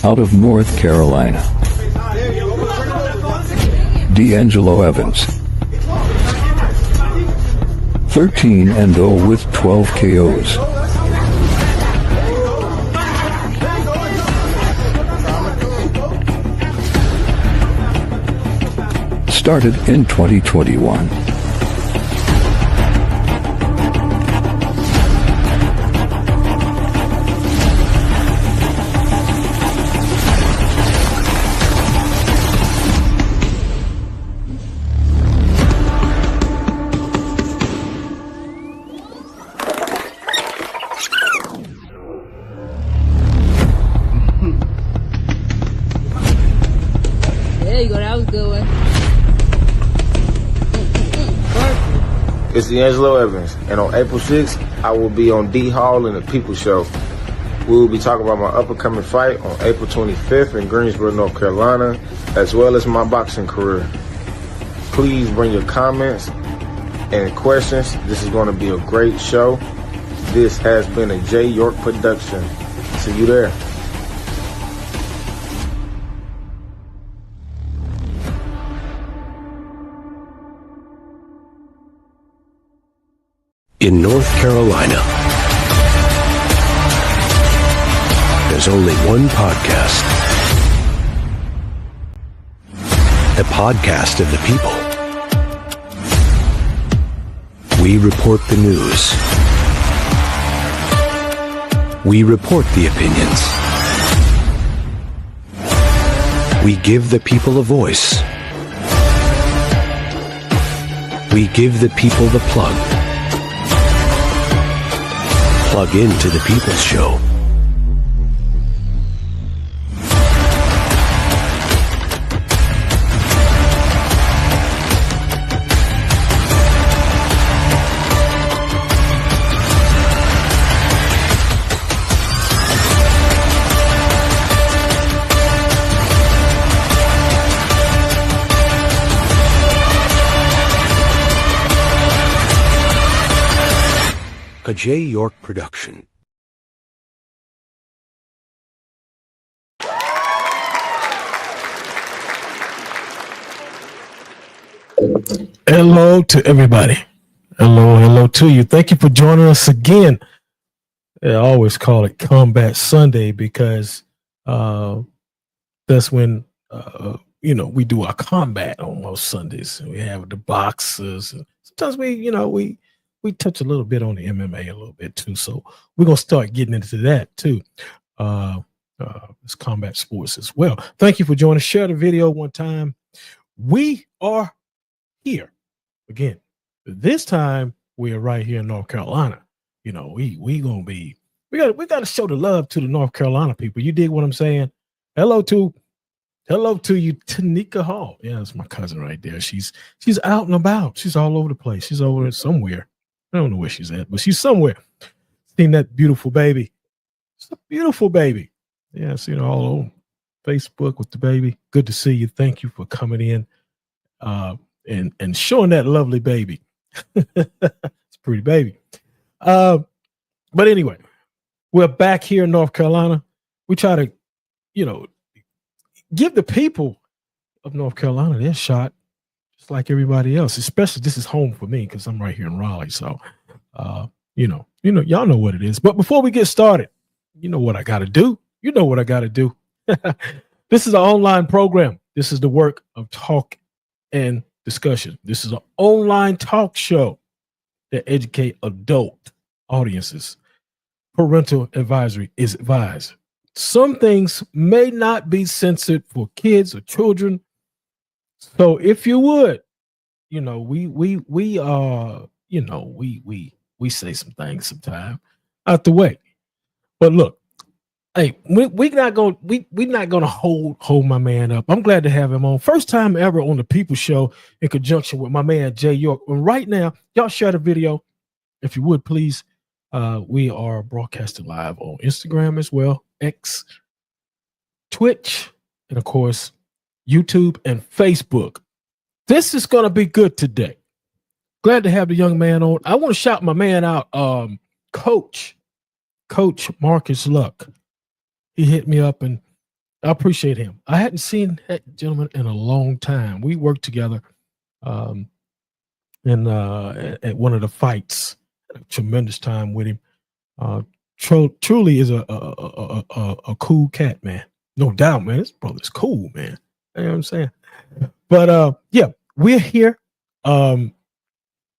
out of North Carolina. Deangelo Evans, 13-0 with 12 KOs. Started in 2021. There you go, that was a good one. It's Deangelo Evans, and on April 6th, I will be on D Hall in the People Show. We will be talking about my up-and-coming fight on April 25th in Greensboro, North Carolina, as well as my boxing career. Please bring your comments and questions. This is going to be a great show. This has been a J. York production. See you there. In North Carolina, there's only one podcast. A podcast of the people. We report the news. We report the opinions. We give the people a voice. We give the people the plug. Plug into the People's Show. A J. York production. Hello to everybody. Hello to you. Thank you for joining us again. I always call it Combat Sunday because that's when we do our combat on most Sundays. We have the boxers. Sometimes we touch a little bit on the MMA a little bit too. So we're gonna start getting into that too. It's combat sports as well. Thank you for joining. Share the video one time. We are here again. This time we are right here in North Carolina. We got to show the love to the North Carolina people. You dig what I'm saying? Hello to you, Tanika Hall. Yeah, that's my cousin right there. She's out and about. She's all over the place. She's over somewhere. I don't know where she's at, but she's somewhere. Seen that beautiful baby. It's a beautiful baby. Yeah, I seen her all over Facebook with the baby. Good to see you. Thank you for coming in and showing that lovely baby. It's a pretty baby. But anyway, we're back here in North Carolina. We try to, give the people of North Carolina their shot, just like everybody else. Especially this is home for me because I'm right here in Raleigh. So, y'all know what it is. But before we get started, you know what I got to do. You know what I got to do. This is an online program. This is the work of talk and discussion. This is an online talk show that educate adult audiences. Parental advisory is advised. Some things may not be censored for kids or children. So if you would, we say some things sometimes out the way. But look, hey, we're not gonna hold my man up. I'm glad to have him on. First time ever on the People Show in conjunction with my man J. York. And right now, y'all share the video, if you would, please. We are broadcasting live on Instagram as well, X, Twitch, and of course, YouTube and Facebook. This is gonna be good today. Glad to have the young man on. I want to shout my man out, Coach Marcus Luck. He hit me up and I appreciate him. I hadn't seen that gentleman in a long time. We worked together um, at one of the fights. Had a tremendous time with him. Uh, truly is a cool cat, man. No doubt, man. This brother's cool, man. You know what I'm saying? But yeah, we're here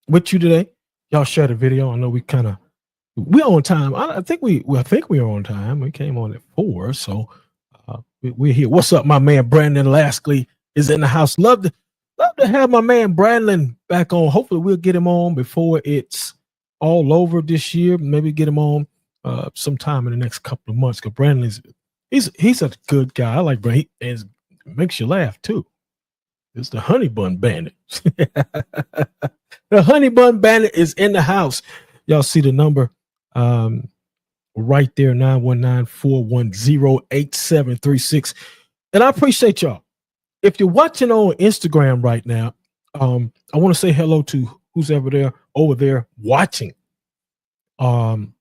with you today. Y'all share the video. I know we're on time. I think we're on time. We came on at 4, so we're here. What's up, my man Brandon Laskley is in the house. Love to have my man Brandon back on. Hopefully, we'll get him on before it's all over this year. Maybe get him on sometime in the next couple of months. Because Brandon he's a good guy. I like Brandon. He makes you laugh too. It's the Honey Bun Bandit. The Honey Bun Bandit is in the house. Y'all see the number right there, 919-410-8736. And I appreciate y'all. If you're watching on Instagram right now, I want to say hello to who's over there watching. I'm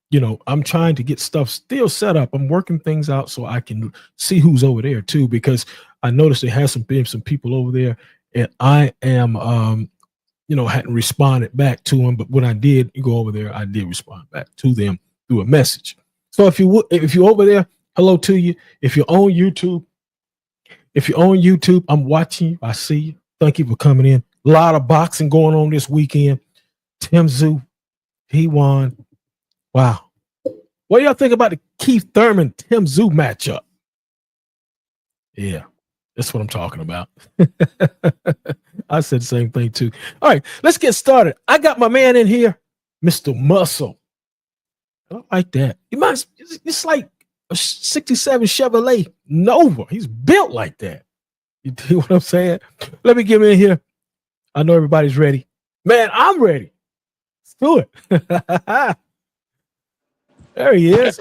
trying to get stuff still set up. I'm working things out so I can see who's over there too, because I noticed there has been some people over there, and I am, hadn't responded back to them. But when I did go over there, I did respond back to them through a message. So if you're over there, hello to you. If you're on YouTube, I'm watching you. I see you. Thank you for coming in. A lot of boxing going on this weekend. Tim Tszyu, he won. Wow. What do y'all think about the Keith Thurman Tim Tszyu matchup? Yeah, that's what I'm talking about. I said the same thing too. All right, let's get started. I got my man in here, Mr. Muscle. I like that. It's like a 67 Chevrolet Nova. He's built like that. You see what I'm saying? Let me get him in here. I know everybody's ready. Man, I'm ready. Let's do it. There he is.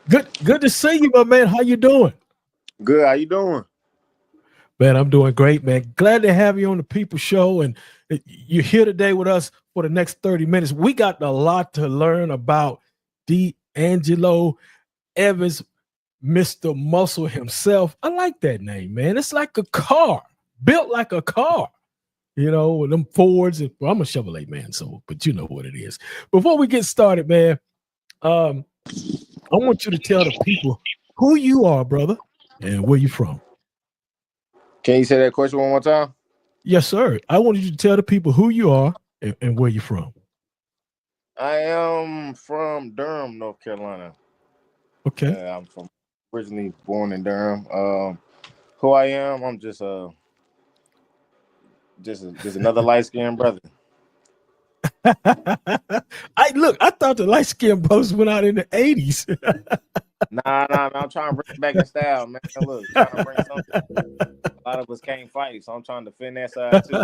Good to see you, my man. How you doing? Good. How you doing? Man, I'm doing great, man. Glad to have you on the People Show, and you're here today with us for the next 30 minutes. We got a lot to learn about Deangelo Evans, Mr. Muscle himself. I like that name, man. It's like a car, built like a car. With them Fords. Well, I'm a Chevrolet man, but you know what it is. Before we get started, man, I want you to tell the people who you are, brother, and where you from. Can you say that question one more time? Yes, sir. I want you to tell the people who you are and where you're from. I am from Durham, North Carolina. Okay. I'm originally born in Durham. Who I am, I'm just another light-skinned brother. I thought the light-skinned brothers went out in the 80s. Nah, I'm trying to bring it back in style, man. Look, trying to bring something. A lot of us can't fight, so I'm trying to defend that side too.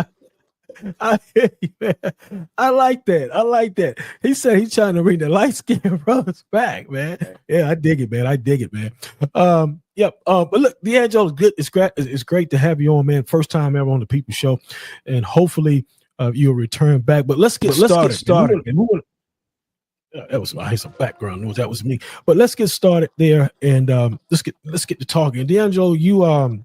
I like that. He said he's trying to bring the light-skinned brothers back, man. Yeah, I dig it, man. Yep. But look, Deangelo is good. It's great to have you on, man. First time ever on the People Show, and hopefully you'll return back. But let's get started. That was some background noise. That was me. But let's get started there, and let's get to talking. Deangelo, you're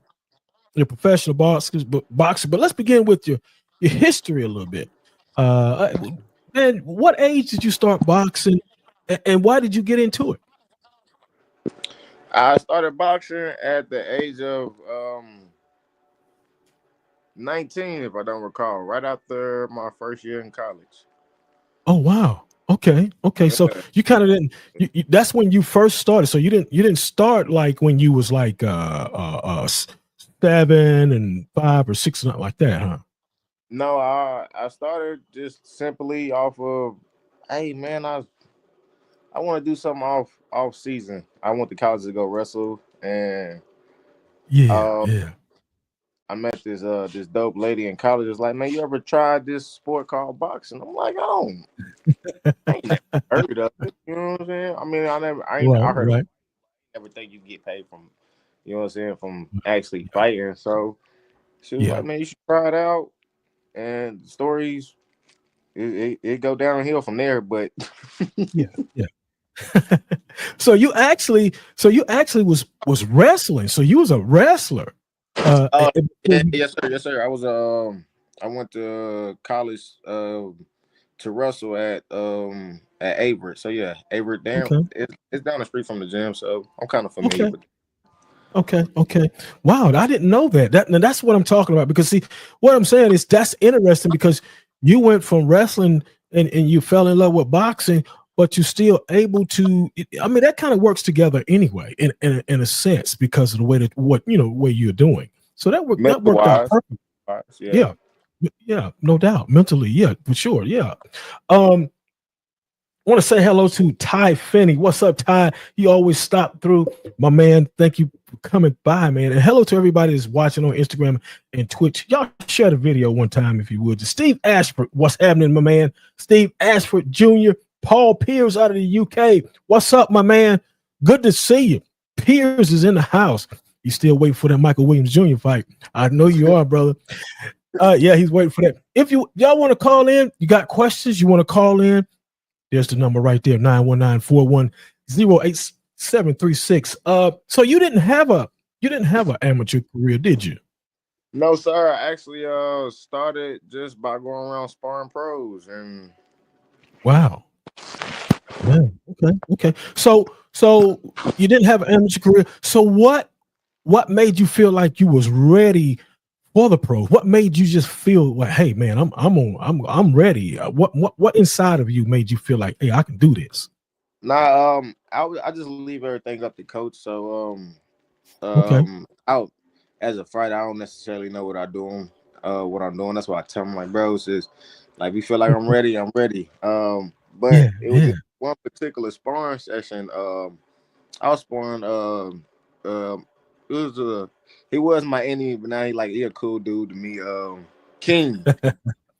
a professional boxer, but let's begin with your history a little bit. Man, what age did you start boxing, and why did you get into it? I started boxing at the age of 19, if I don't recall, right after my first year in college. Oh wow. Okay. So you kind of didn't. That's when you first started. So you didn't start like when you was like 7 and 5 or 6, not like that, huh? No, I started just simply off of, hey man, I want to do something off season. I went to college to go wrestle, and yeah. I met this dope lady in college. Was like, man, you ever tried this sport called boxing? I'm like, I ain't never heard of it. You know what I'm saying? I mean, I heard of it. Never think you get paid from, you know what I'm saying, from actually fighting. So she was like, man, you should try it out. And stories, it go downhill from there. But yeah. So you actually was wrestling. So you was a wrestler. Oh, Before yeah, you- yes, sir. I went to college to wrestle at Averett. So yeah, Averett, damn, okay, it's down the street from the gym. So I'm kind of familiar okay. with it. Okay. Wow, I didn't know that. That's what I'm talking about. Because see, what I'm saying is that's interesting because you went from wrestling and you fell in love with boxing, but you're still able to. I mean, that kind of works together anyway, in a sense, because of the way that way you're doing. So that Mental worked out wise, perfect. yeah. Yeah, yeah, no doubt. Mentally, yeah, for sure. Yeah. Um, I want to say hello to Ty Finney. What's up, Ty? You always stop through, my man. Thank you for coming by, man. And hello to everybody that's watching on Instagram and Twitch. Y'all share the video one time if you would. To Steve Ashford, what's happening, my man? Steve Ashford Jr., Paul Pierce out of the UK. What's up, my man? Good to see you. Pierce is in the house. You still waiting for that Michael Williams Jr. fight. I know you are, brother. Yeah, he's waiting for that. If y'all want to call in, you got questions, you want to call in, there's the number right there, 919-410-8736. So you didn't have an amateur career, did you? No, sir. I actually started just by going around sparring pros, and Wow. Yeah. Okay. So you didn't have an amateur career. So what made you feel like you was ready for the pros? What made you just feel like, hey man, I'm ready? What inside of you made you feel like, hey, I can do this? I just leave everything up to coach. So Okay. out as a fighter, I don't necessarily know what what I'm doing. That's why I tell him, like, bro, it's just like, if you feel like I'm ready, I'm ready. But Yeah. it was just one particular sparring session. I was sparring. It was he was my enemy, but now he a cool dude to me. King.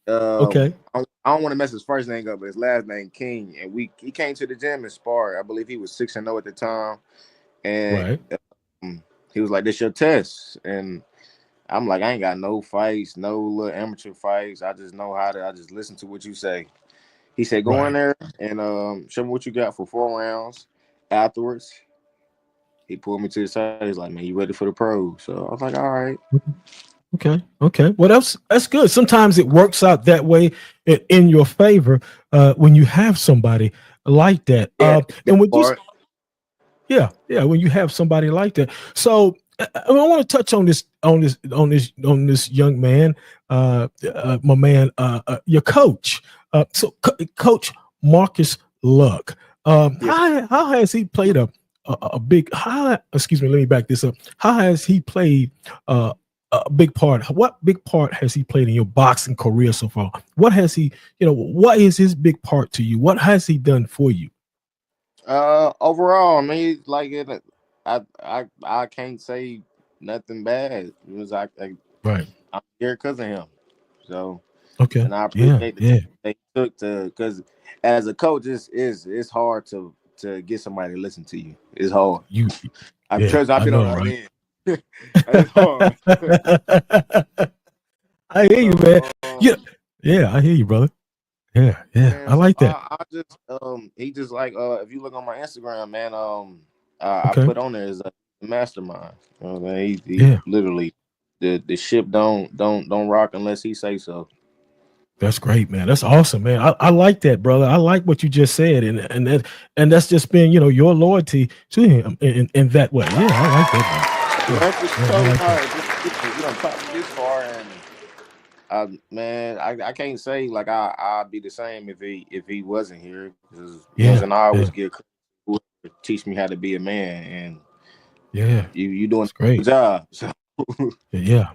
Okay. I don't want to mess his first name up, but his last name King. And he came to the gym and sparred. I believe he was 6-0 at the time, and Right. he was like, "This your test," and I'm like, "I ain't got no fights, no little amateur fights. I just know how to. I just listen to what you say." He said, "Go in Right. there and show me what you got for 4 rounds." Afterwards, he pulled me to the side. He's like, "Man, you ready for the pros?" So I was like, "All right." Okay. Well, that's good. Sometimes it works out that way in your favor when you have somebody like that. Yeah, And when you part. Yeah, when you have somebody like that. So I want to touch on this young man, my man, your coach. Coach Marcus Luck. Yeah. How has he played a big? How, excuse me, let me back this up. How has he played a big part? What big part has he played in your boxing career so far? What has he? What is his big part to you? What has he done for you? Overall, I mean, like it. I can't say nothing bad. It was Right. I'm here because of him. So, Okay. and I Yeah. appreciate the Yeah. time they took to, because as a coach, it's hard to get somebody to listen to you. It's hard. You. I'm Yeah. because I've I been on know, the right? other end. It's hard. I hear you, man. So, Yeah. I hear you, brother. Yeah. man, I so like that. I just he just like if you look on my Instagram, man, I Okay. put on there as a mastermind. You know what I mean? He Yeah. literally the ship don't rock unless he say so. That's great, man. That's awesome, man. I like that, brother. I like what you just said, and that's just been your loyalty to him in that way. Yeah, I like that, man. Man, for Yeah, I sure, like that. you know, talk this far, and man, I can't say like I'd be the same if he wasn't here, because you know what I'm Yeah, saying, I always yeah, give credit to whoever teach me how to be a man, and yeah. you doing It's great. a good job. So Yeah.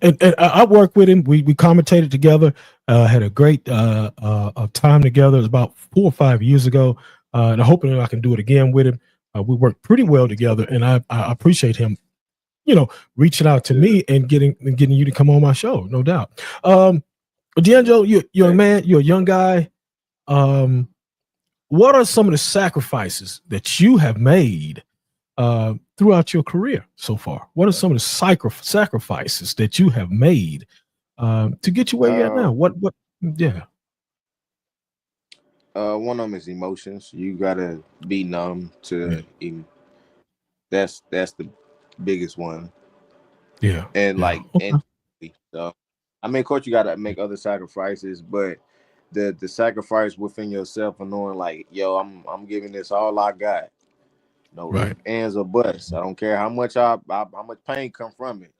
And I worked with him. We commentated together. Had a great time together. It was about 4 or 5 years ago. And I'm hoping that I can do it again with him. We worked pretty well together, and I appreciate him, reaching out to me and getting you to come on my show, no doubt. Deangelo, you're a man. You're a young guy. Um, what are some of the sacrifices that you have made throughout your career so far? What are some of the sacrifices that you have made to get you where you're at now? uh, What? Yeah. One of them is emotions. You gotta be numb Yeah. to even. That's the biggest one, Yeah. and Yeah. like Okay. and so, I mean, of course, you gotta make other sacrifices, but the sacrifice within yourself and knowing like, yo, I'm giving this all I got. No if, Right. ands, or buts. I don't care how much how much pain come from it.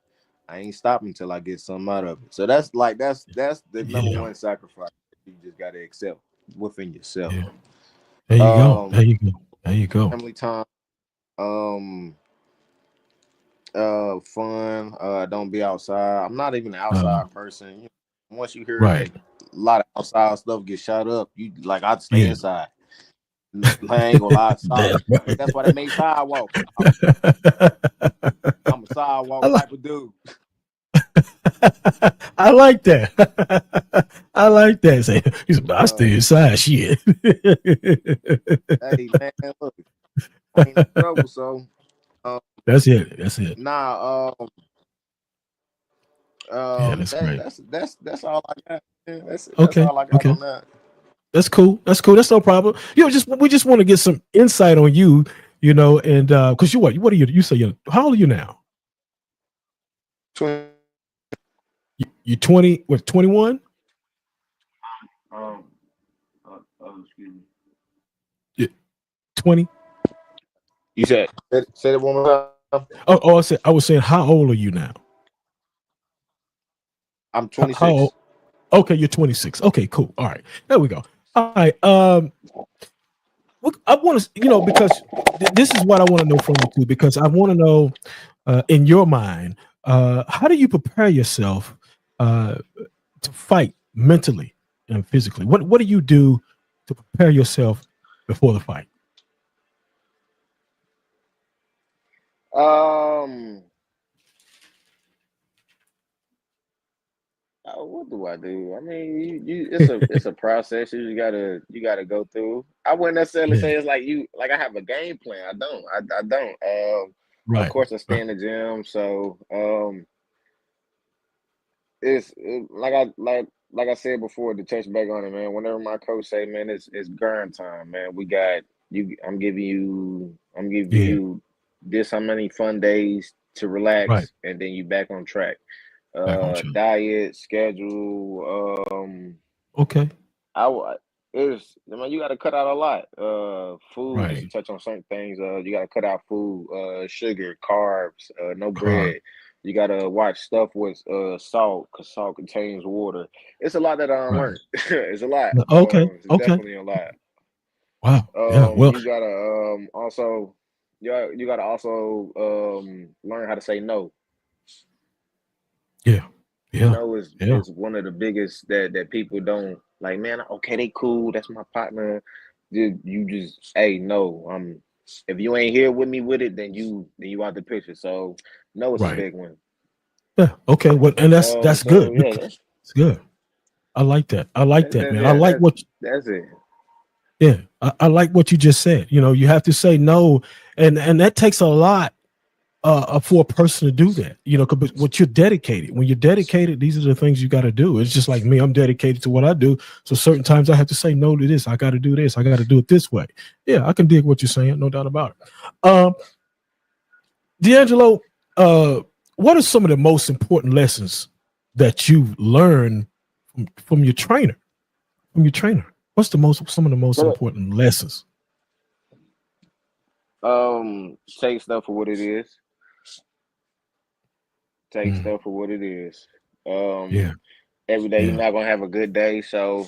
I ain't stopping until I get something out of it. So that's the number Yeah. one sacrifice you just gotta accept within yourself. Yeah. There you go. There Um, you go. There you go. family time. Um, fun. Don't be outside. I'm not even an Uh, outside person. Once you hear that right. a lot of outside stuff get shot up, you like I'd stay Yeah. inside. I ain't gonna lie, That's but right. that's why they made sidewalks. I'm a I sidewalk like type of dude. I like that. I like that. Say, I stay Uh, inside. Shit. hey man, look, I ain't in trouble, so um, That's it. That's it. nah, Yeah, that's that great. that's all I got. Yeah, that's Okay. all I got Okay. on that. That's cool. That's cool. That's no problem. We just want to get some insight on you, and because what are you? You say how old are you now? You 20? What 21? Um, excuse me. Yeah, 20. You say that one more time. Oh, I was saying, how old are you now? I'm How 26. old? Okay, you're 26. Okay, cool. All right, there we go. All right. I want to, because this is what I want to know from you too, because I want to know, in your mind, how do you prepare yourself to fight mentally and physically? What do you do to prepare yourself before the fight? Um, what do I do? I mean, it's a process you gotta go through. I wouldn't necessarily Yeah. say it's like I have a game plan. I don't. Of Right. course I stay Right. in the gym, so like I said before to touch back on it, man. Whenever my coach say, man, it's grind time, man. We got you. I'm giving Yeah. you this how many fun days to Right. relax, and then you back on track. Back on track. Diet schedule. Okay. I wa- it's I mean you got to cut out a lot. Food. Just to Right. touch on certain things. You got to cut out food. Sugar, carbs. No Car. bread. You got to watch stuff with salt because salt contains water. It's a lot that I Right. learned. It's a lot. Okay. It's Okay. definitely a lot. Wow. Yeah. Well. You gotta also you gotta also learn how to say no. Yeah. Yeah. No Yeah. is one of the biggest that people don't like. Man, okay, they cool. That's my partner. You just hey no. If you ain't here with me with it, then you out the picture. So no, it's a Right. big one. Yeah. Okay. Well, and that's So good. yeah, It's good. I like that. I like that, man. I yeah, like what. that's it. Yeah. I like what you just said. You have to say no, and that takes a lot for a person to do that. Cause what you're dedicated. When you're dedicated, these are the things you got to do. It's just like me. I'm dedicated to what I do. So certain times I have to say no to this. I got to do this. I got to do it this way. Yeah, I can dig what you're saying. No doubt about it. Deangelo, uh, what are some of the most important lessons that you've learned from your trainer? From your trainer, what's some of the most important lessons? Take stuff for what it is. Take Mm, stuff for what it is. Um, yeah, every day you're yeah, not gonna have a good day, so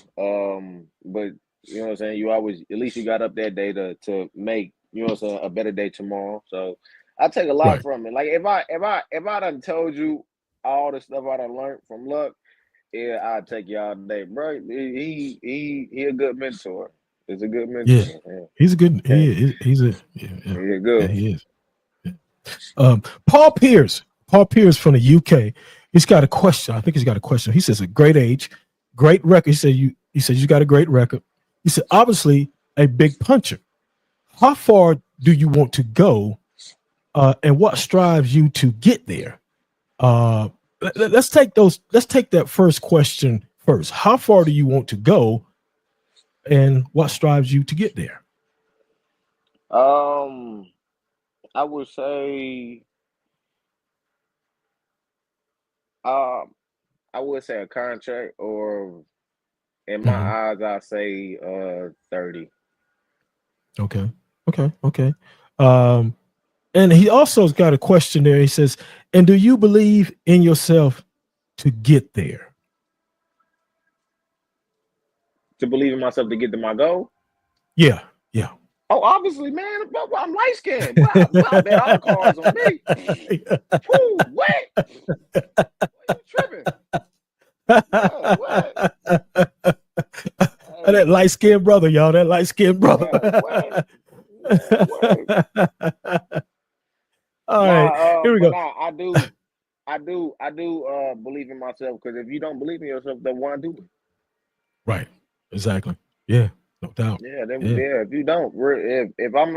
but you know what I'm saying. You always at least you got up that day to make what I'm saying a better day tomorrow. So I take a lot right. from it. Like if I done told you all the stuff I done learned from Luck, yeah, I'd take you all day, bro. He a good mentor. He's a good Yeah, mentor. Man. he's a good. Okay, He's a yeah, yeah, he's a yeah, good one. he is. Yeah. Paul Pierce. Paul Pierce from the UK. He's got a question. I think he's got a question. He says a great age, great record. He said you got a great record. He said obviously a big puncher. How far do you want to go, and what strives you to get there? Let's take that first question first. How far do you want to go, and what strives you to get there? I would say, um, I would say a contract, or in my Mhm. eyes, I say 30. Okay. Okay. Okay. Um, and he also's got a question there. He says, and do you believe in yourself to get there? To believe in myself to get to my goal. Yeah. Yeah. Oh, obviously, man. But I'm light skinned. But I bet all cards on me. Whoo, what? You tripping? Man, what? That Hey, light skinned brother, y'all. That light skinned brother. man, what? Man, what? All right. Nah, Here we but go. nah, I do believe in myself, because if you don't believe in yourself, then why do it? Right. Exactly. Yeah. No doubt. Yeah, then Yeah. yeah, if you don't, if I'm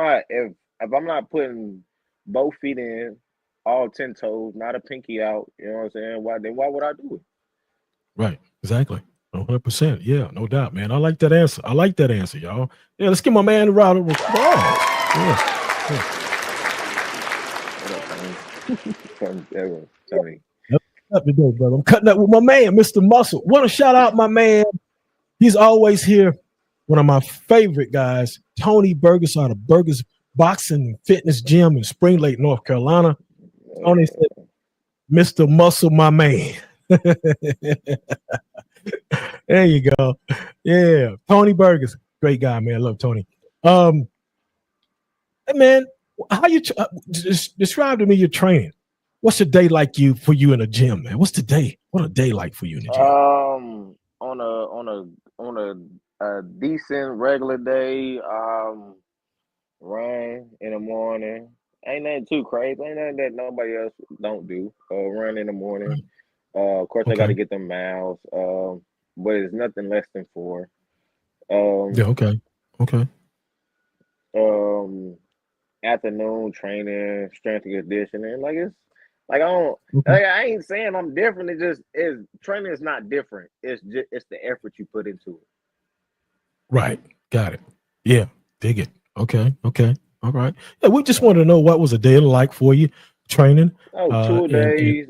not putting both feet in, all 10 toes, not a pinky out, you know what I'm saying? Why would I do it? Right. Exactly. 100%. Yeah. No doubt, man. I like that answer. I like that answer, y'all. Yeah. Let's give my man a round of applause. Yeah. Yeah. What up, man? Tony. Yep. Up today, brother. I'm cutting up with my man, Mr. Muscle. Want to shout out my man. He's always here. One of my favorite guys, Tony Burgess, out of Burgess Boxing and Fitness Gym in Spring Lake, North Carolina. Tony said, Mr. Muscle, my man. There you go. Yeah. Tony Burgess. Great guy, man. I love Tony. Hey, man, how you describe to me your training? What's a day like for you in a gym, man? What's the day? What a day like for you in the gym? On a decent regular day, run in the morning. Ain't nothing too crazy. Ain't nothing that nobody else don't do. Run in the morning. Right. Of course, I got to Okay. get them miles. But it's nothing less than 4. Um, Yeah. Okay. Okay. um, Afternoon training, strength and conditioning. Like, it's like Okay. I ain't saying I'm different. It just is, training is not different. It's the effort you put into it. Right. Got it. Yeah. Dig it. Okay. Okay. All right. Yeah, we just wanted to know what was a day like for you training. Oh, Uh two and days,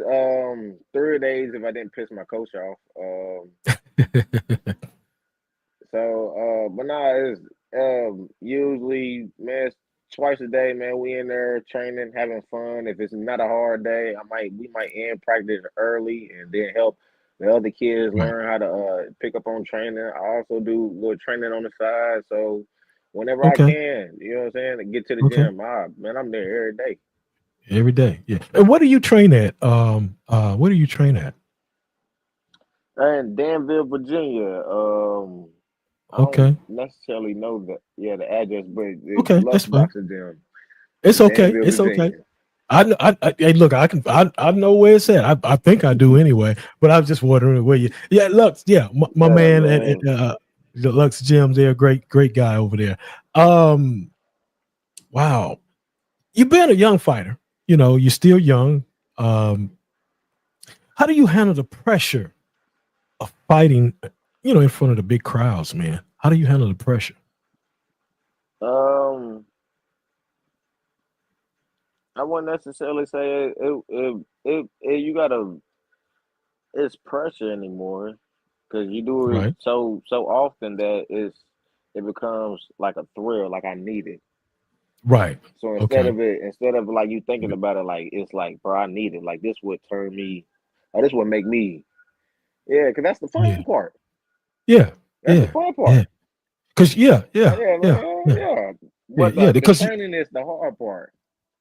3 days if I didn't piss my coach off. But nah, it's usually, man, it's twice a day, man. We in there training, having fun. If it's not a hard day, we might end practice early and then help the other kids right. learn how to pick up on training. I also do little training on the side, so whenever I Okay. can, you know what I'm saying, to get to the Okay. gym, man, I'm there every day. Every day. Yeah. And what do you train at? What do you train at? In Danville, Virginia. I don't Okay. necessarily know the address, but it's Okay. Lux That's fine. Boxing Gym It's in okay. Danville, It's okay. Virginia. Hey, look, I know where it's at. I think I do anyway, but I was just wondering where you. Yeah, Lux. Yeah, my Yeah, man at man. the Lux Gym. They're great guy over there. Um, wow, you've been a young fighter. You know, you're still young. Um, how do you handle the pressure of fighting? You know, in front of the big crowds, man. How do you handle the pressure? Um, I wouldn't necessarily say you gotta, it's pressure anymore, because you do it Right. so often that it becomes like a thrill, like I need it. Right. So Okay. instead of like you thinking about it, like it's like, bro, I need it. Like, this would turn me, or this would make me, yeah, because that's the Yeah. fun part. Yeah. That's the Yeah. fun Yeah. part. Because yeah. Oh, Yeah. yeah, Yeah. man, Yeah. yeah. Yeah. But Yeah. the Because training is the hard part.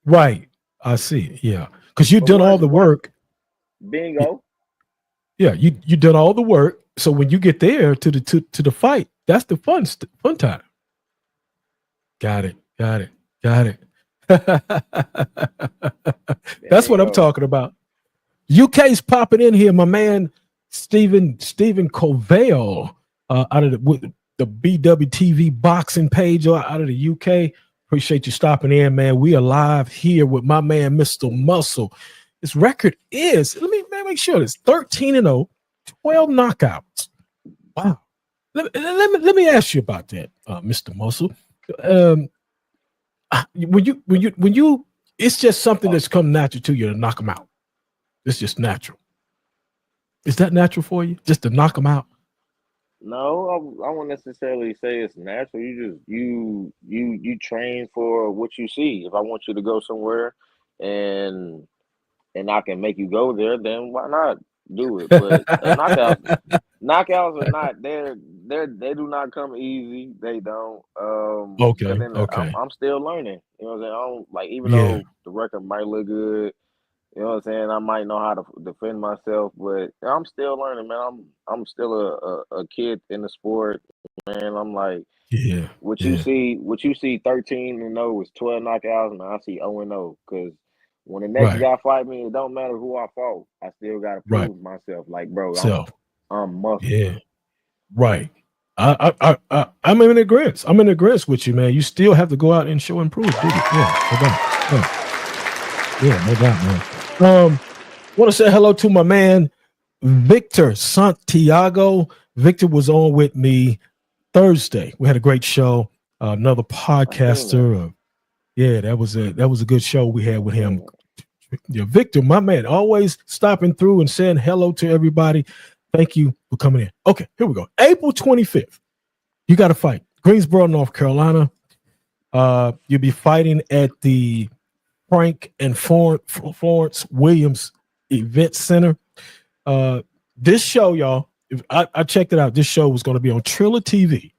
right. I see. Yeah. Because you've But done all the work. bingo. Yeah. You done all the work. So when you get there to the fight, that's the fun time. Got it. Got it. Got it. That's what I'm Bingo. talking about. UK's popping in here, my man Stephen Covell, out of the BWTV boxing page out of the UK. Appreciate you stopping in, man. We are live here with my man Mr.Muscle. His record is, let me make sure, it's 13-0, 12 knockouts. Wow. let me ask you about that, Mr. Muscle. Um, when you, it's just something that's come natural to you to knock them out. It's just natural. Is that natural for you, just to knock them out? No, I won't necessarily say it's natural. You just you train for what you see. If I want you to go somewhere, and I can make you go there, then why not do it? But knockouts are not they do not come easy. They don't. Because Okay, then okay, I'm still learning. You know what I'm saying? I don't, like, even yeah, though the record might look good, you know what I'm saying, I might know how to defend myself, but I'm still learning, man. I'm still a kid in the sport, man. I'm like, yeah, yeah, what you see 13-0 is 12 knockouts, man. I see 0-0, because when the next right, guy fight me, it don't matter who I fought. I still gotta right. prove myself. Like, bro, So, I'm muscle. yeah, right. I'm in agreement. I'm in agreement with you, man. You still have to go out and show and prove, dig it. Yeah, no doubt. Yeah, no doubt, man. Want to say hello to my man Victor Santiago. Victor was on with me Thursday. We had a great show. Another I seen that. podcaster. Yeah, that was a good show we had with I seen him. that. Yeah, Victor, my man, always stopping through and saying hello to everybody. Thank you for coming in. Okay, here we go. April 25th, you got to fight Greensboro, North Carolina. You'll be fighting at the Frank and Florence Williams Event Center. This show, y'all, if I checked it out. This show was going to be on Triller TV.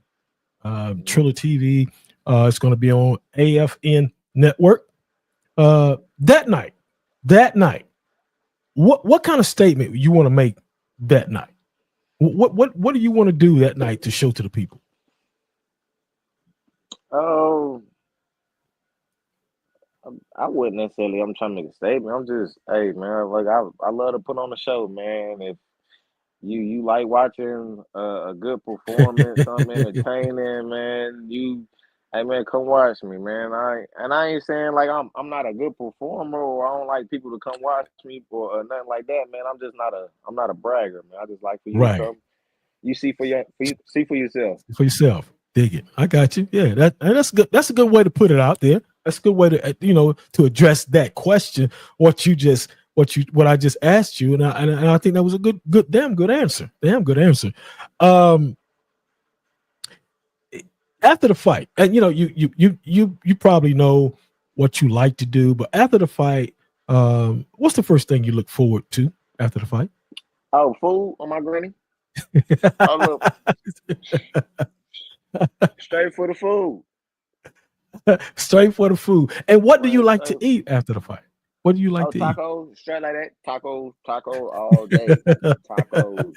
Triller TV. It's going to be on AFN Network. That night, what kind of statement you want to make that night? What do you want to do that night to show to the people? Oh, I wouldn't necessarily. I'm trying to make a statement. I'm just, hey, man. Like, I love to put on a show, man. If you like watching a good performance, something entertaining, man. Hey, man, come watch me, man. I ain't saying like I'm not a good performer, or I don't like people to come watch me, or nothing like that, man. I'm not a bragger, man. I just like for you to Right. come. You see for yourself. For yourself. Dig it. I got you. Yeah, that's good. That's a good way to put it out there. That's a good way to to address that question. What I just asked you, and I think that was a damn good answer. Damn good answer. After the fight, and you probably know what you like to do, but after the fight, what's the first thing you look forward to after the fight? Oh, food on my granny. Oh, look, straight for the food. Straight for the food. And what do you Man, like to straight. eat after the fight? What do you like Oh, to eat? tacos, straight like that. Tacos all day. Tacos,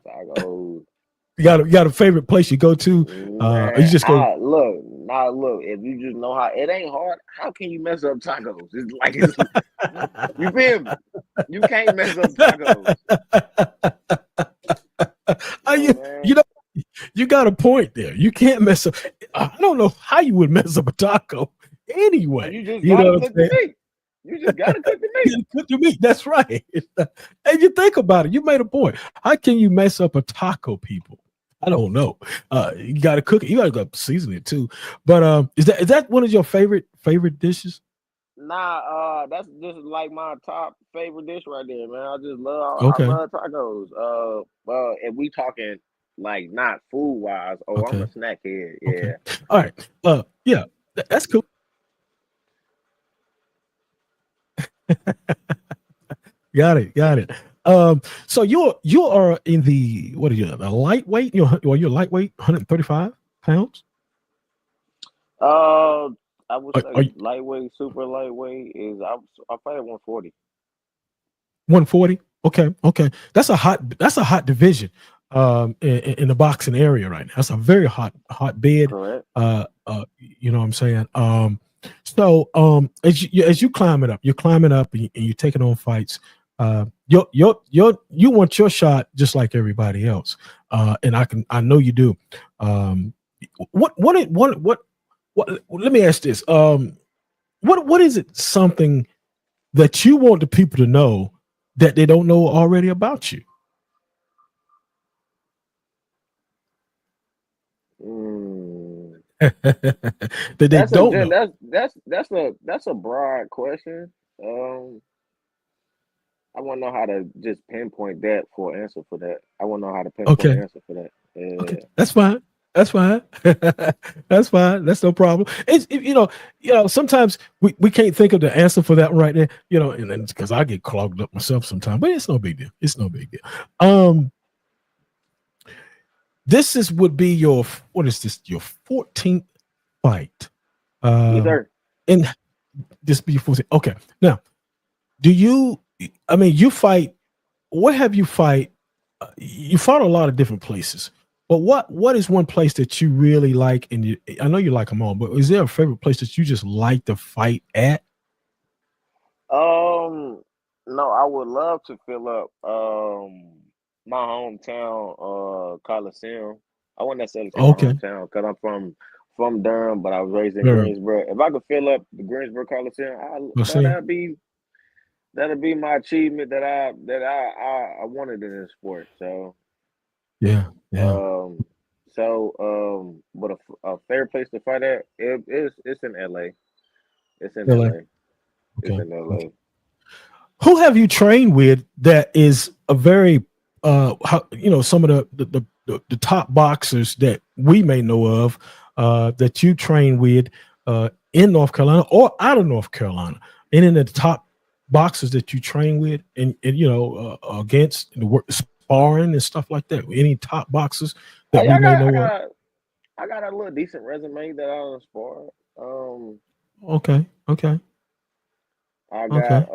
tacos. You got a favorite place you go to? Or you Man, just go look. If you just know how, it ain't hard. How can you mess up tacos? You feel me? You can't mess up tacos. you, Man. you know you got a point there. You can't mess up. I don't know how you would mess up a taco anyway. You just You know gotta what I'm cook saying? the meat. You just gotta cook the meat. You cook your meat. That's right. And you think about it. You made a point. How can you mess up a taco, people? I don't know. You got to cook it. You got to season it too. But is that one of your favorite dishes? Nah, that's just like my top favorite dish right there, man. I Okay. love tacos. If we talking like not food wise, I'm a Okay. snack head. Okay. Yeah. All right. Yeah, that's cool. Got it. So you are in the, what are you, a lightweight? You're lightweight, 135 pounds. Uh, I would Are say you lightweight, super lightweight is I fight at 140. 140? Okay. That's a hot division. In the boxing area right now. That's a very hot bed. Correct. You know what I'm saying? So as you climb it up, you're climbing up and you're taking on fights. You want your shot just like everybody else. And I know you do. What let me ask this. What is it, something that you want the people to know that they don't know already about you? Mm. that they That's a don't good. know? That's a broad question. Um, I want to know how to just pinpoint that for an answer for that. I want to know how to pinpoint Okay. an answer for that. Okay, Yeah. that's fine. That's fine. That's fine. That's no problem. Sometimes we can't think of the answer for that right there. And then because I get clogged up myself sometimes, but it's no big deal. It's no big deal. Would be your what is this? Your 14th fight. Yes, sir. And this be your 14th. Okay. Now, do you? I mean, you fight. What have you fight? You fought a lot of different places, but what is one place that you really like? And I know you like them all, but is there a favorite place that you just like to fight at? Um, no, I would love to fill up my hometown Coliseum. I wouldn't necessarily say my Okay, hometown because I'm from Durham, but I was raised in very. Greensboro. If I could fill up the Greensboro Coliseum, Well, see, that'd be my achievement that I wanted in this sport. So yeah, yeah, um but a fair place to fight at it's in LA. It's in LA. LA. It's Okay, in okay. LA. Who have you trained with that is a very some of the top boxers that we may know of that you train with in North Carolina or out of North Carolina, and in the top boxers that you train with and against the work sparring and stuff like that. Any top boxers Oh that yeah, we may know of? I got a little decent resume that I inspire. Um, Okay, okay, okay.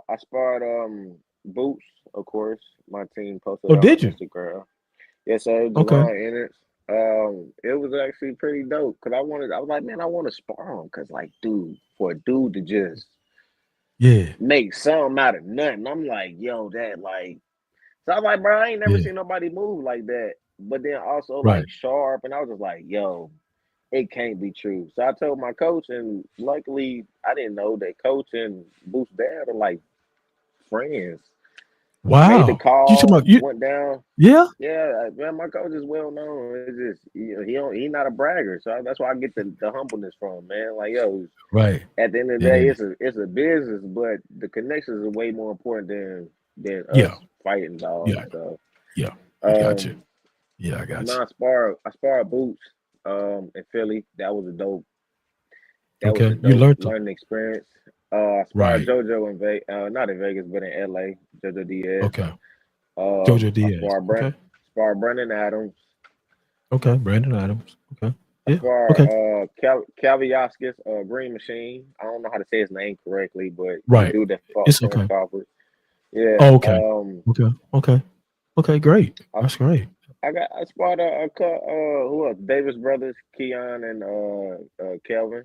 I sparred Boots, of course. My team posted Oh, on did you? Instagram. Yes, sir, Okay, July Ennis. It was actually pretty dope because I was like, man, I want to spar him because, like, dude, for a dude to just yeah, make something out of nothing, I'm like, yo, that like, so I was like, bro, I ain't never yeah, seen nobody move like that. But then also right. like sharp, and I was just like, yo, it can't be true. So I told my coach, and luckily I didn't know that coach and Boost Dad are like friends. Made the Wow, you talking call, about you? went down. Yeah, Yeah, man, my coach is well known. It's just he not a bragger, so that's why I get the humbleness from, man. Like, yo, right. at the end of the day, Yeah, it's a business, but the connections are way more important than us yeah, fighting dogs. yeah, So yeah. I got you. um, Yeah, I got no, you. I sparred Boots in Philly. That was a Okay, you dope learned them. learning experience. I sparred Right. JoJo in Vegas, not in Vegas, but in LA. JoJo Diaz. Okay. Jojo I Diaz. Okay. sparred Brandon Adams. Okay. Brandon Adams. Okay. I Yeah. sparred Okay. Calviaskis, Green Machine. I don't know how to say his name correctly, but the Right. dude that fought It's Terrence okay. Crawford. Yeah. Oh, okay. Okay. Okay. Okay. Great. I, That's great. I sparred who else? Davis brothers, Keon and Kelvin.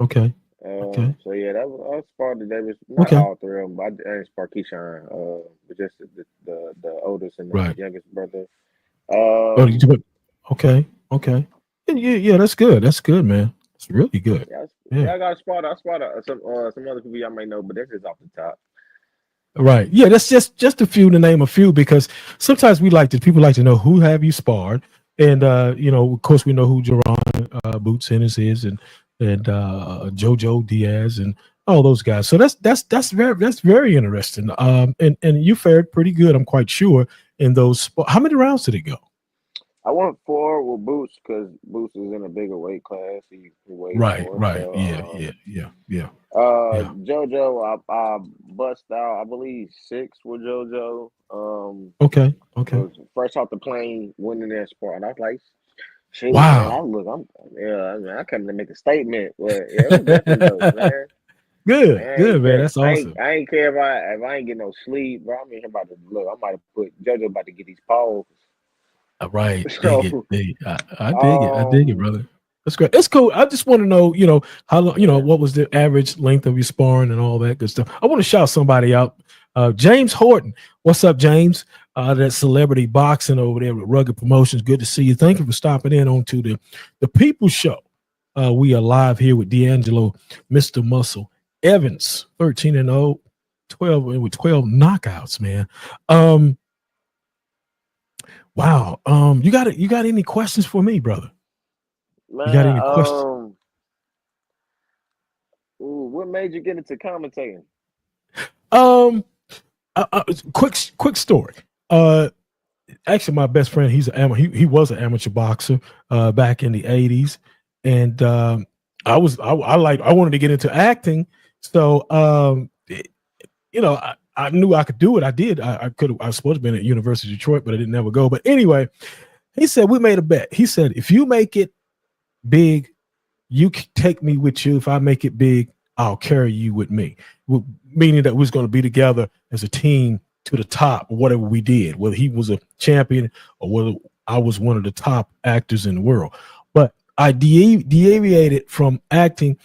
Okay. Okay. So yeah, that was I sparred the Davis, not Okay. all three of them, but I didn't spar Keyshawn, but just the oldest and the Right. youngest brother. Oh, you Um, do it. Okay. Okay. Yeah. Yeah. That's good. That's good, man. It's really good. yeah, Yeah. I got a spot. I spotted some other people y'all may know, but that's just off the top. Right. Yeah, that's just a few to name a few because sometimes people like to know who have you sparred. And of course we know who Jerron Boots Ennis is and Jojo Diaz and all those guys. So that's very interesting. And you fared pretty good, I'm quite sure, in those how many rounds did it go? I went forward with Boots because Boots is in a bigger weight class. He weighs Right, more. right. Yeah, So yeah, yeah, yeah, yeah. JoJo, I bust out. I believe 6 with JoJo. Okay, okay. Was fresh off the plane, winning that sport, and I was like, shoot, man, Wow. I mean, I come to make a statement, but yeah, it was definitely dope, man. Good, I good, ain't man. care. That's awesome. I ain't care if I ain't get no sleep, bro. I mean, about to look. I might have put JoJo about to get these paws. Right. Dig it. So, I dig it. I dig it, um, brother. That's great. It's cool. I just want to know, how long, yeah. what was the average length of your sparring and all that good stuff. I want to shout somebody out. James Horton. What's up, James? That celebrity boxing over there with Rugged Promotions. Good to see you. Thank you for stopping in on to the People Show. We are live here with Deangelo, Mr. Muscle, Evans, 13-0, 12 with 12 knockouts, man. Wow. You got any questions for me, brother? Man, You got any questions? What made you get into commentating? Um, quick story. Actually, my best friend, he was an amateur boxer back in the 80s, and I wanted to get into acting, so I knew I could do it. I did. I was supposed to be at University of Detroit, but I didn't ever go. But anyway, he said we made a bet. He said if you make it big, you can take me with you. If I make it big, I'll carry you with me. Meaning that we was going to be together as a team to the top, or whatever we did, whether he was a champion or whether I was one of the top actors in the world. But I deviated from acting,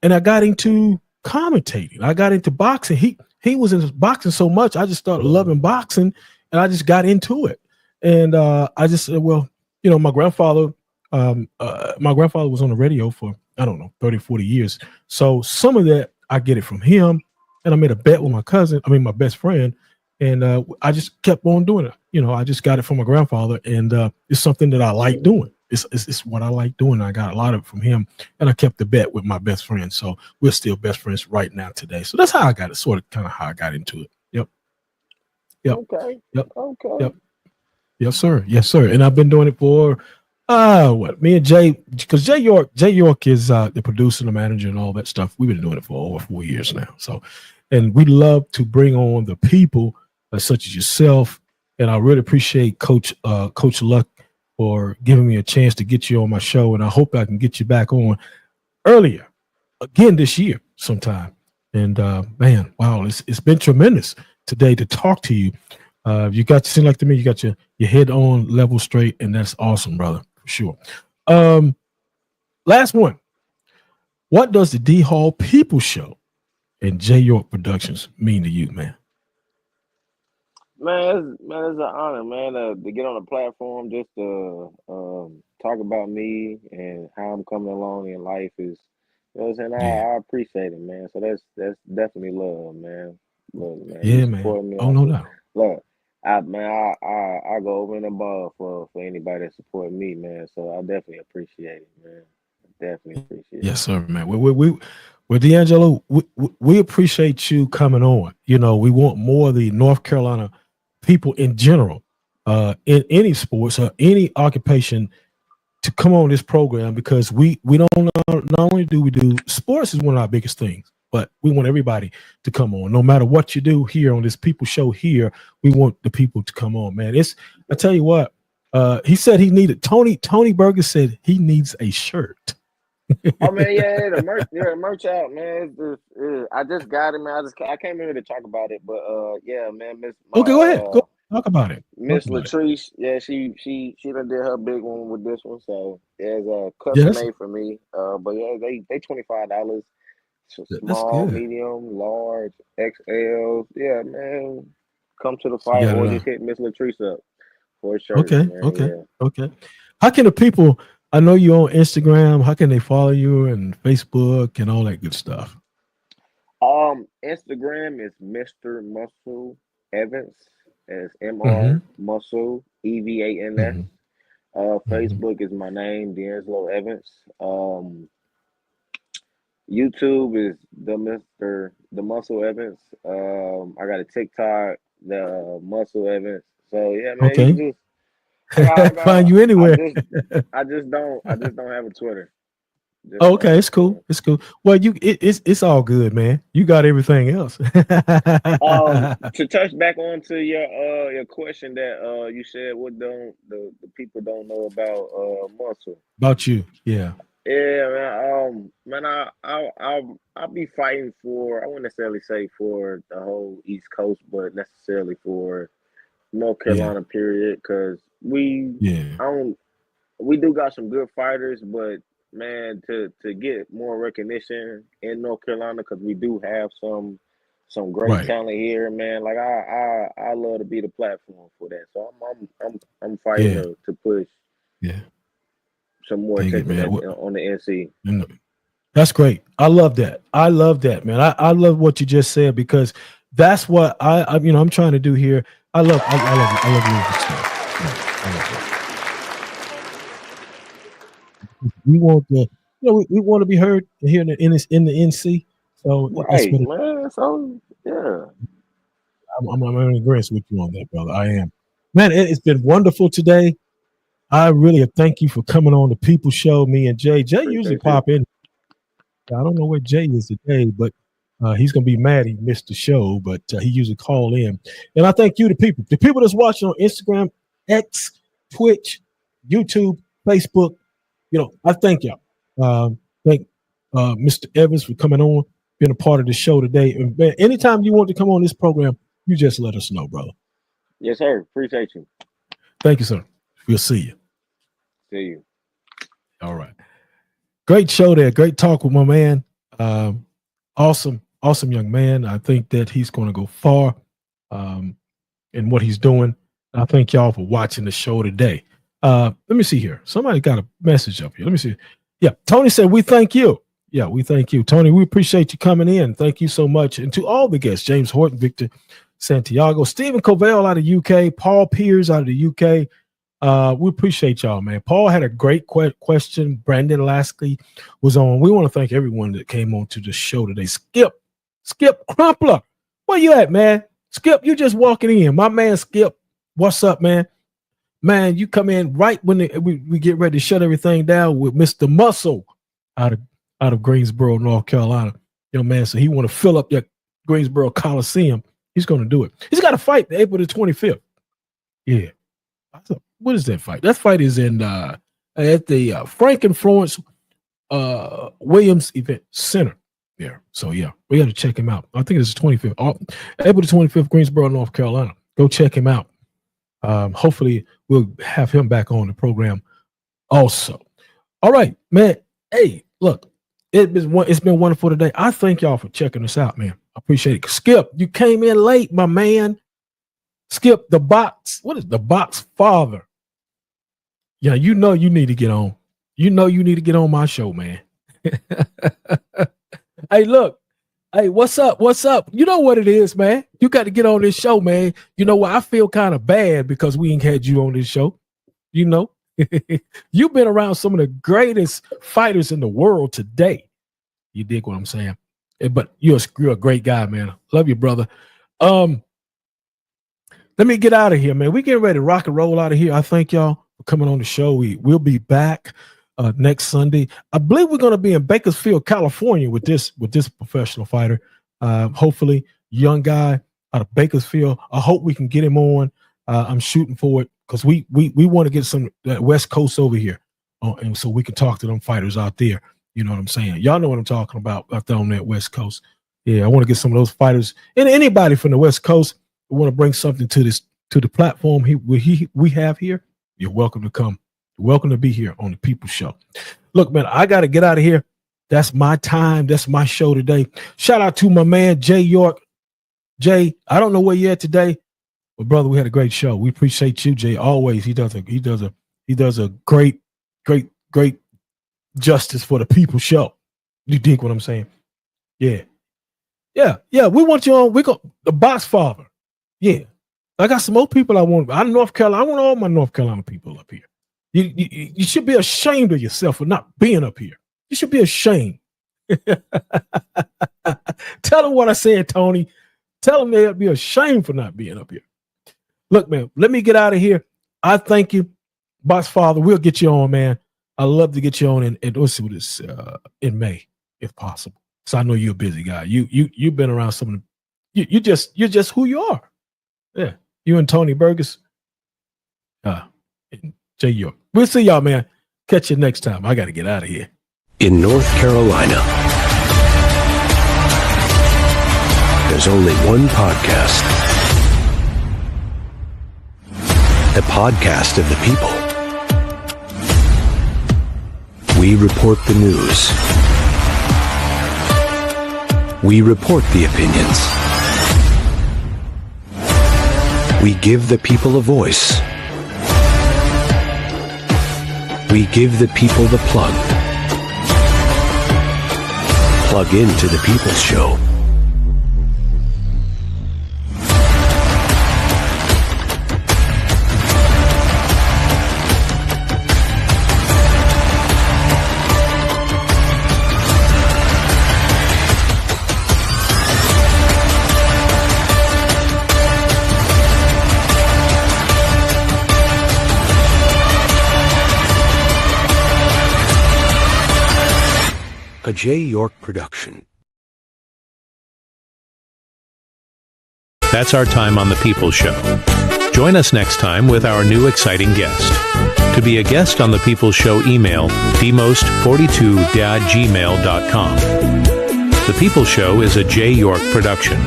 and I got into commentating. I got into boxing. He was in boxing so much, I just started loving boxing, and I just got into it. And I just said, well, my grandfather was on the radio for, I don't know, 30, 40 years. So some of that, I get it from him. And I made a bet with my best friend. And I just kept on doing it. I just got it from my grandfather. And it's something that I like doing. It's what I like doing. I got a lot of it from him. And I kept the bet with my best friend. So we're still best friends right now today. So that's how I got it, sort of kind of how I got into it. Yep. Okay. Yep. Okay. Yep. Yes, sir. Yes, sir. And I've been doing it for me and Jay, because Jay York is the producer, the manager, and all that stuff. We've been doing it for over 4 years now. So, and we love to bring on the people such as yourself. And I really appreciate Coach Luck for giving me a chance to get you on my show. And I hope I can get you back on earlier again this year sometime. And man, wow, it's been tremendous today to talk to you. Seem like to me you got your head on level straight, and that's awesome, brother, for sure. Last one. What does the D Hall People Show and J York Productions mean to you, man? Man, it's an honor, man, to get on the platform just to talk about me and how I'm coming along in life is, you know what I'm saying? I appreciate it, man. So that's definitely love, man. Love, man. Yeah, You man. supporting me Oh, no doubt. Look, I go over and above for anybody that support me, man. So I definitely appreciate it, man. Definitely appreciate it. Yes, sir, man. With Deangelo, we appreciate you coming on. We want more of the North Carolina people in general, in any sports or any occupation, to come on this program, because we don't not only do we do sports is one of our biggest things, but we want everybody to come on. No matter what you do here on this People Show here, we want the people to come on, man. I tell you what, he said he needed Tony Berger said he needs a shirt. Oh man, yeah, the merch out, man. I just got it, man. I came here to talk about it, but yeah, man. Okay, go ahead. Go talk about it. Miss Latrice, yeah, she done did her big one with this one, so there's a custom made for me. But yeah, they $25. Small, medium, large, XL. Yeah, man. Come to the fight or just hit Miss Latrice up for a shirt. Okay. How can the people? I know you're on Instagram. How can they follow you and Facebook and all that good stuff? Instagram is Mr.Muscle Evans. It's MR Muscle EVANS. Facebook is my name, Deangelo Evans. YouTube is the Muscle Evans. I got a TikTok, the Muscle Evans. So yeah, man. Okay. You just find you anywhere. I just don't have a Twitter. Okay, it's cool. It's cool. Well, it's all good, man. You got everything else. To touch back on to your question that you said, what don't the people don't know about muscle? About you, yeah. Yeah, man. I'll be fighting for, I wouldn't necessarily say for the whole East Coast, but necessarily for North Carolina, period, because we do got some good fighters, but man, to get more recognition in North Carolina, because we do have some great talent here, man. Like I love to be the platform for that. So I'm fighting to push some more attention on the NC. That's great. I love that. Man. I love what you just said, because that's what I'm trying to do here. I love you. We want to, we want to be heard here in the NC. So Right, man. So yeah. I'm in agreement with you on that, brother. I am. Man, it's been wonderful today. I really thank you for coming on the People Show. Me and Jay. Jay usually pop in. I don't know where Jay is today, but he's gonna be mad he missed the show. But he usually call in. And I thank you, the people that's watching on Instagram, X, Twitch, YouTube, Facebook. I thank y'all. Thank Mr. Evans for coming on, being a part of the show today. And man, anytime you want to come on this program, you just let us know, brother. Yes, sir. Appreciate you. Thank you, sir. We'll see you. See you. All right. Great show there. Great talk with my man. Awesome young man. I think that he's going to go far in what he's doing. I thank y'all for watching the show today. Let me see here. Somebody got a message up here. Let me see. Yeah, Tony said, we thank you. Yeah, we thank you. Tony, we appreciate you coming in. Thank you so much. And to all the guests, James Horton, Victor Santiago, Stephen Covell out of the UK, Paul Piers out of the UK. We appreciate y'all, man. Paul had a great question. Brandon Lasky was on. We want to thank everyone that came on to the show today. Skip Crumpler, where you at, man? Skip, you just walking in. My man Skip, what's up, man? Man, you come in right when we get ready to shut everything down with Mr.Muscle out of Greensboro, North Carolina. Man, so he want to fill up that Greensboro Coliseum. He's going to do it. He's got a fight April the 25th. Yeah. What is that fight? That fight is in at the Frank and Florence Williams Event Center there. So yeah, we got to check him out. I think it's the 25th. April the 25th, Greensboro, North Carolina. Go check him out. Hopefully we'll have him back on the program also. All right, man. Hey, look, it's been wonderful today. I thank y'all for checking us out, man. I appreciate it. Skip, you came in late, my man. Skip the box. What is the box father? Yeah, you need to get on. You need to get on my show, man. Hey, look. Hey, what's up? What's up? You know what it is, man. You got to get on this show, man. You know what? I feel kind of bad because we ain't had you on this show. You've been around some of the greatest fighters in the world today. You dig what I'm saying? But you're a great guy, man. Love you, brother. Let me get out of here, man. We getting ready to rock and roll out of here. I thank y'all for coming on the show. We'll be back next Sunday. I believe we're going to be in Bakersfield, California with this professional fighter. Hopefully, young guy out of Bakersfield. I hope we can get him on. I'm shooting for it because we want to get some West Coast over here, and so we can talk to them fighters out there. You know what I'm saying? Y'all know what I'm talking about out there on that West Coast. Yeah, I want to get some of those fighters and anybody from the West Coast who want to bring something to the platform we have here. You're welcome to come. You're welcome to be here on the People Show. Look, man, I got to get out of here. That's my time. That's my show today. Shout out to my man Jay York. Jay, I don't know where you're at today, but brother, we had a great show. We appreciate you, Jay. Always, he does a great justice for the People Show. You dig what I'm saying? Yeah. We want you on. We got the box father. Yeah, I got some more people I want. Out of North Carolina, I want all my North Carolina people up here. You should be ashamed of yourself for not being up here. You should be ashamed. Tell them what I said, Tony. Tell them they'll be ashamed for not being up here. Look, man, let me get out of here. I thank you, Box Father. We'll get you on, man. I love to get you on, and let's see what it's in May, if possible. So I know you're a busy guy. You've been around some of the. You're just who you are. Yeah, you and Tony Burgess, and Jay York. We'll see y'all, man. Catch you next time. I got to get out of here. In North Carolina, there's only one podcast. The podcast of the people. We report the news. We report the opinions. We give the people a voice. We give the people the plug. Plug into the People's Show. A J. York production. That's our time on The People's Show. Join us next time with our new exciting guest. To be a guest on The People's Show, email dmost42@gmail.com. The People's Show is a J. York production.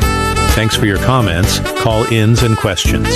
Thanks for your comments, call-ins, and questions.